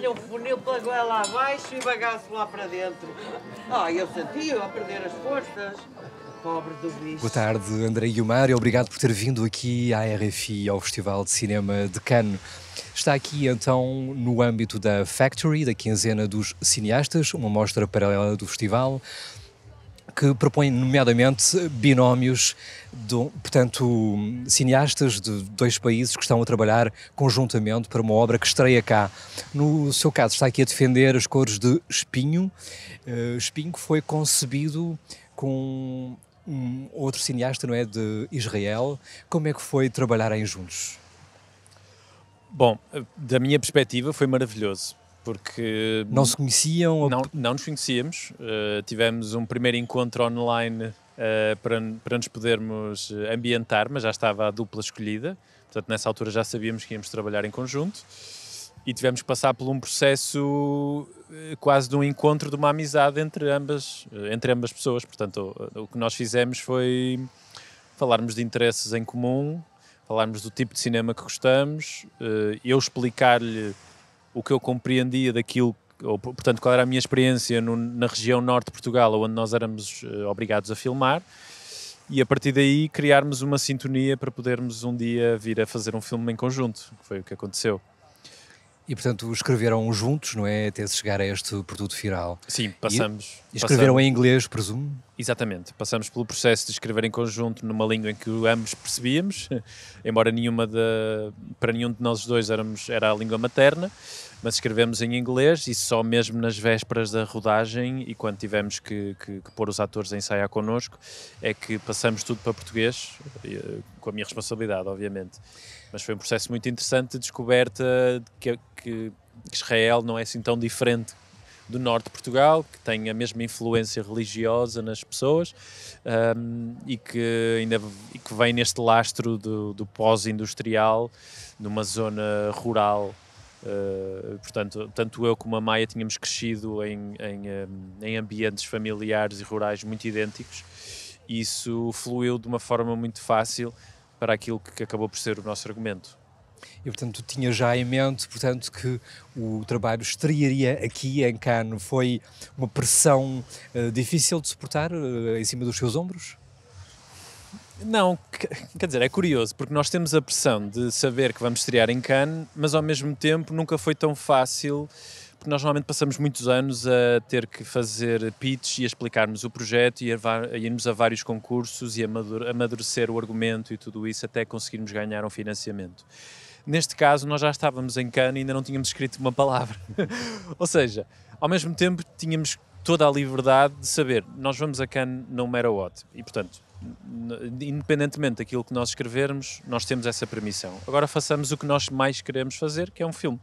punha o funil pela goela abaixo e bagaço lá para dentro. Eu sentia a perder as forças. Pobre do bicho. Boa tarde, André Guiomar, e obrigado por ter vindo aqui à RFI, ao Festival de Cinema de Cannes. Está aqui então no âmbito da Factory, da quinzena dos cineastas, uma mostra paralela do festival, que propõe nomeadamente binómios, portanto, cineastas de dois países que estão a trabalhar conjuntamente para uma obra que estreia cá. No seu caso, está aqui a defender as cores de Espinho. Espinho que foi concebido com um outro cineasta, não é, de Israel. Como é que foi trabalharem juntos? Bom, da minha perspectiva foi maravilhoso, porque... Não se conheciam? Não nos conhecíamos, tivemos um primeiro encontro online para nos podermos ambientar, mas já estava a dupla escolhida, portanto nessa altura já sabíamos que íamos trabalhar em conjunto e tivemos que passar por um processo quase de um encontro, de uma amizade entre ambas pessoas. Portanto, o que nós fizemos foi falarmos de interesses em comum, falarmos do tipo de cinema que gostamos, eu explicar-lhe o que eu compreendia daquilo, portanto, qual era a minha experiência na região norte de Portugal, onde nós éramos obrigados a filmar, e a partir daí criarmos uma sintonia para podermos um dia vir a fazer um filme em conjunto, que foi o que aconteceu. E, portanto, escreveram juntos, não é? Até se chegar a este produto final. Sim, passamos... E escreveram em inglês, presumo? Exatamente. Passamos pelo processo de escrever em conjunto numa língua em que ambos percebíamos, embora para nenhum de nós dois era a língua materna, mas escrevemos em inglês e só mesmo nas vésperas da rodagem e quando tivemos que pôr os atores a ensaiar connosco é que passamos tudo para português, com a minha responsabilidade, obviamente. Mas foi um processo muito interessante de descoberta de que Israel não é assim tão diferente do norte de Portugal, que tem a mesma influência religiosa nas pessoas e que vem neste lastro do pós-industrial, numa zona rural. Portanto, tanto eu como a Maia tínhamos crescido em ambientes familiares e rurais muito idênticos e isso fluiu de uma forma muito fácil para aquilo que acabou por ser o nosso argumento. E, portanto, tinha já em mente, portanto, que o trabalho estrearia aqui em Cannes. Foi uma pressão difícil de suportar em cima dos seus ombros? Não, quer dizer, é curioso, porque nós temos a pressão de saber que vamos estrear em Cannes, mas ao mesmo tempo nunca foi tão fácil, porque nós normalmente passamos muitos anos a ter que fazer pitch e a explicarmos o projeto e a irmos a vários concursos e a amadurecer o argumento e tudo isso até conseguirmos ganhar um financiamento. Neste caso, nós já estávamos em Cannes e ainda não tínhamos escrito uma palavra. Ou seja, ao mesmo tempo tínhamos toda a liberdade de saber, nós vamos a Cannes no matter what. E, portanto, independentemente daquilo que nós escrevermos, nós temos essa permissão. Agora façamos o que nós mais queremos fazer, que é um filme.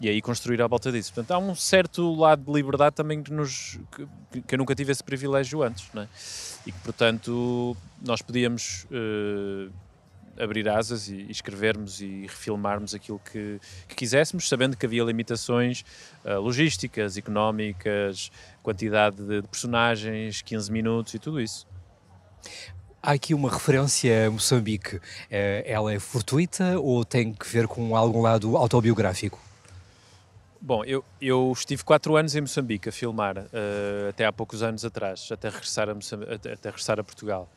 E aí construir à volta disso. Portanto, há um certo lado de liberdade também que eu nunca tive esse privilégio antes, não é? E que, portanto, nós podíamos abrir asas e escrevermos e refilmarmos aquilo que quiséssemos, sabendo que havia limitações logísticas, económicas, quantidade de personagens, 15 minutos e tudo isso. Há aqui uma referência a Moçambique. Ela é fortuita ou tem que ver com algum lado autobiográfico? Bom, eu estive 4 anos em Moçambique a filmar, até há poucos anos atrás, até regressar a Portugal.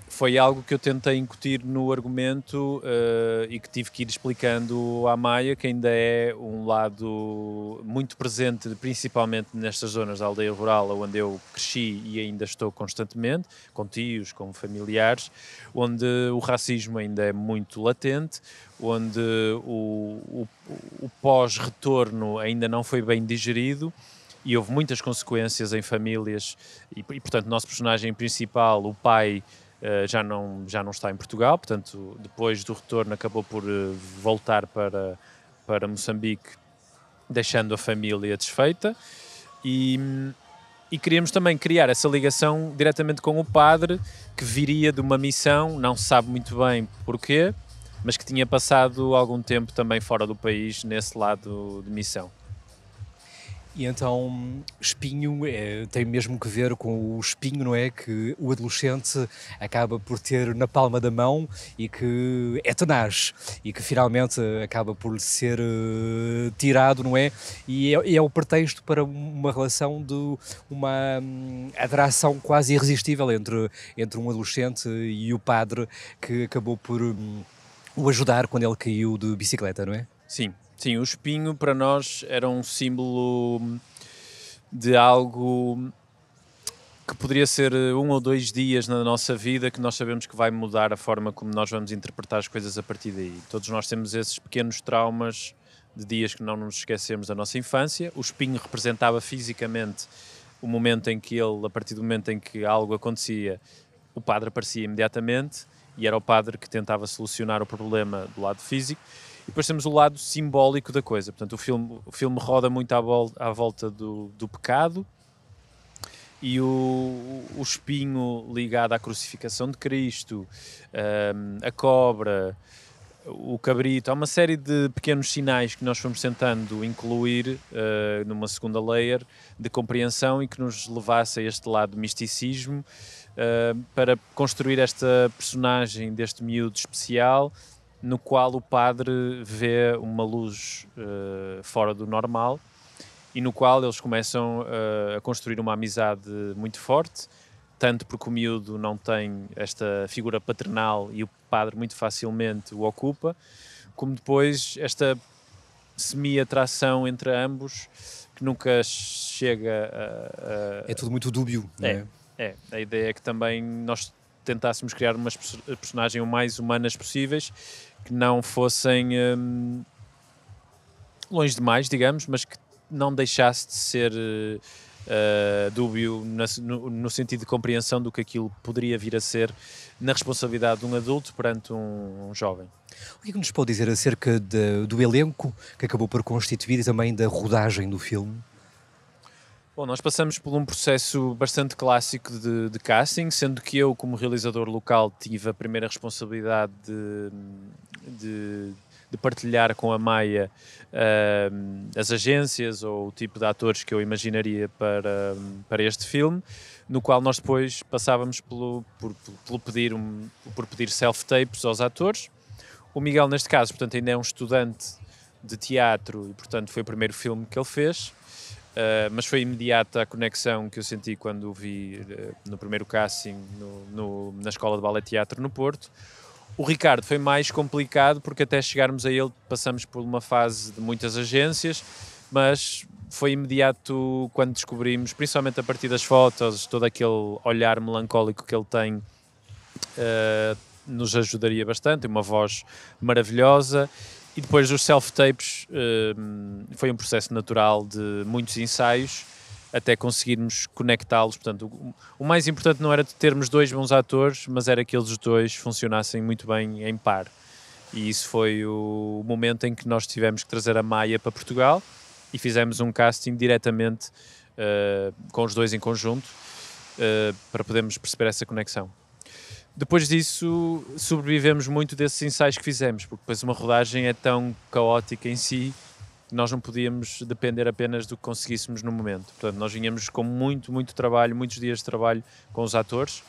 Foi algo que eu tentei incutir no argumento e que tive que ir explicando à Maia, que ainda é um lado muito presente, principalmente nestas zonas da aldeia rural, onde eu cresci e ainda estou constantemente, com tios, com familiares, onde o racismo ainda é muito latente, onde o pós-retorno ainda não foi bem digerido, e houve muitas consequências em famílias e portanto, o nosso personagem principal, o pai, já não está em Portugal, portanto, depois do retorno acabou por voltar para Moçambique, deixando a família desfeita e queríamos também criar essa ligação diretamente com o padre, que viria de uma missão, não se sabe muito bem porquê, mas que tinha passado algum tempo também fora do país, nesse lado de missão. E então, espinho tem mesmo que ver com o espinho, não é? Que o adolescente acaba por ter na palma da mão e que é tenaz e que finalmente acaba por lhe ser tirado, não é? E é o pretexto para uma relação de uma atração quase irresistível entre um adolescente e o padre que acabou por o ajudar quando ele caiu de bicicleta, não é? Sim, sim, o espinho para nós era um símbolo de algo que poderia ser 1 ou 2 dias na nossa vida que nós sabemos que vai mudar a forma como nós vamos interpretar as coisas a partir daí. Todos nós temos esses pequenos traumas de dias que não nos esquecemos da nossa infância. O espinho representava fisicamente o momento em que ele, a partir do momento em que algo acontecia, o padre aparecia imediatamente e era o padre que tentava solucionar o problema do lado físico. E depois temos o lado simbólico da coisa. Portanto, o filme roda muito à volta do pecado e o espinho ligado à crucificação de Cristo, a cobra, o cabrito. Há uma série de pequenos sinais que nós fomos tentando incluir numa segunda layer de compreensão e que nos levasse a este lado de misticismo para construir esta personagem deste miúdo especial, no qual o padre vê uma luz fora do normal e no qual eles começam a construir uma amizade muito forte, tanto porque o miúdo não tem esta figura paternal e o padre muito facilmente o ocupa, como depois esta semi-atração entre ambos que nunca chega a... É tudo muito dúbio, não é? A ideia é que também nós tentássemos criar umas personagens o mais humanas possíveis, que não fossem longe demais, digamos, mas que não deixasse de ser dúbio no sentido de compreensão do que aquilo poderia vir a ser na responsabilidade de um adulto perante um jovem. O que é que nos pode dizer acerca do elenco que acabou por constituir e também da rodagem do filme? Bom, nós passamos por um processo bastante clássico de casting, sendo que eu, como realizador local, tive a primeira responsabilidade de partilhar com a Maia as agências ou o tipo de atores que eu imaginaria para este filme, no qual nós depois passávamos por pedir self-tapes aos atores. O Miguel, neste caso, portanto, ainda é um estudante de teatro e, portanto, foi o primeiro filme que ele fez. Mas foi imediata a conexão que eu senti quando o vi no primeiro casting na Escola de Ballet Teatro no Porto. O Ricardo foi mais complicado porque até chegarmos a ele passamos por uma fase de muitas agências, mas foi imediato quando descobrimos, principalmente a partir das fotos, todo aquele olhar melancólico que ele tem nos ajudaria bastante, uma voz maravilhosa. E depois dos self-tapes foi um processo natural de muitos ensaios até conseguirmos conectá-los. Portanto, o mais importante não era termos 2 bons atores, mas era que eles 2 funcionassem muito bem em par. E isso foi o momento em que nós tivemos que trazer a Maia para Portugal e fizemos um casting diretamente com os 2 em conjunto para podermos perceber essa conexão. Depois disso, sobrevivemos muito desses ensaios que fizemos, porque depois uma rodagem é tão caótica em si que nós não podíamos depender apenas do que conseguíssemos no momento. Portanto, nós vinhamos com muito trabalho, muitos dias de trabalho com os atores,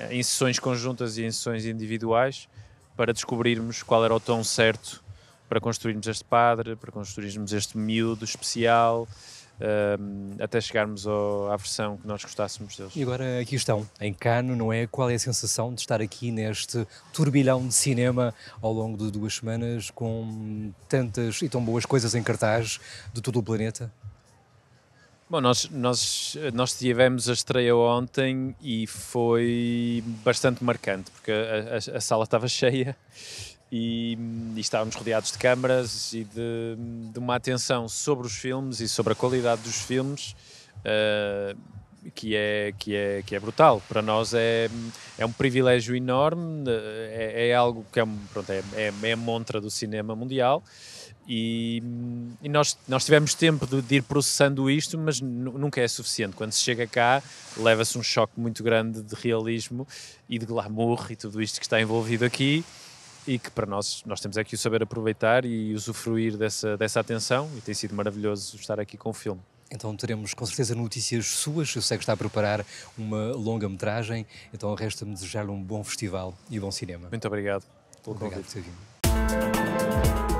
em sessões conjuntas e em sessões individuais, para descobrirmos qual era o tom certo para construirmos este padre, para construirmos este miúdo especial, até chegarmos à versão que nós gostássemos deles. E agora aqui estão, em Cannes, não é? Qual é a sensação de estar aqui neste turbilhão de cinema ao longo de 2 semanas com tantas e tão boas coisas em cartaz de todo o planeta? Bom, nós tivemos a estreia ontem e foi bastante marcante, porque a sala estava cheia e estávamos rodeados de câmaras e de uma atenção sobre os filmes e sobre a qualidade dos filmes que é brutal. Para nós é um privilégio enorme, é algo que é a montra do cinema mundial. E nós tivemos tempo de ir processando isto, mas nunca é suficiente. Quando se chega cá, leva-se um choque muito grande de realismo e de glamour e tudo isto que está envolvido aqui, e que para nós temos aqui o saber aproveitar e usufruir dessa atenção, e tem sido maravilhoso estar aqui com o filme. Então teremos com certeza notícias suas. Eu sei que está a preparar uma longa-metragem, então resta-me desejar-lhe um bom festival e bom cinema. Muito obrigado pelo Obrigado convite. por ter vindo.